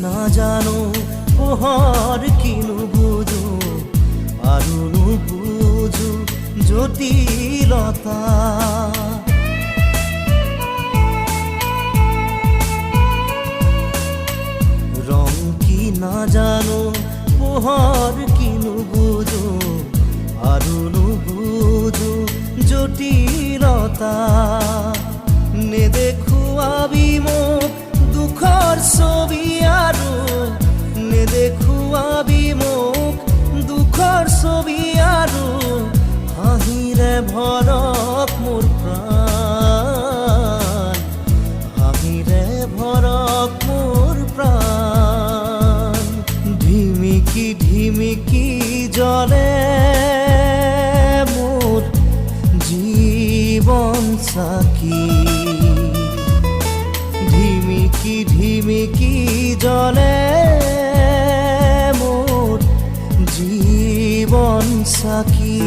না জানো পোহর কিনু বুঝো আরুনু বুঝো জটিলতা রং কি না জানো পোহর কিনু বুঝো আরুনু বুঝো জটিলতা নে দেখুয়াবি মোক দুখৰ ছবি আৰু নে দেখুৱাবি মোক দুখৰ ছবি আৰু হাঁহিৰে ভৰক মোৰ প্ৰাণ হাঁহিৰে ভৰক মোৰ প্ৰাণ ধিমিকি ধিমিকি জ্বলে মোৰ জীৱন চাকি ধিমিকি ধিমিকি জ্বলে মোৰ জীৱন চাকি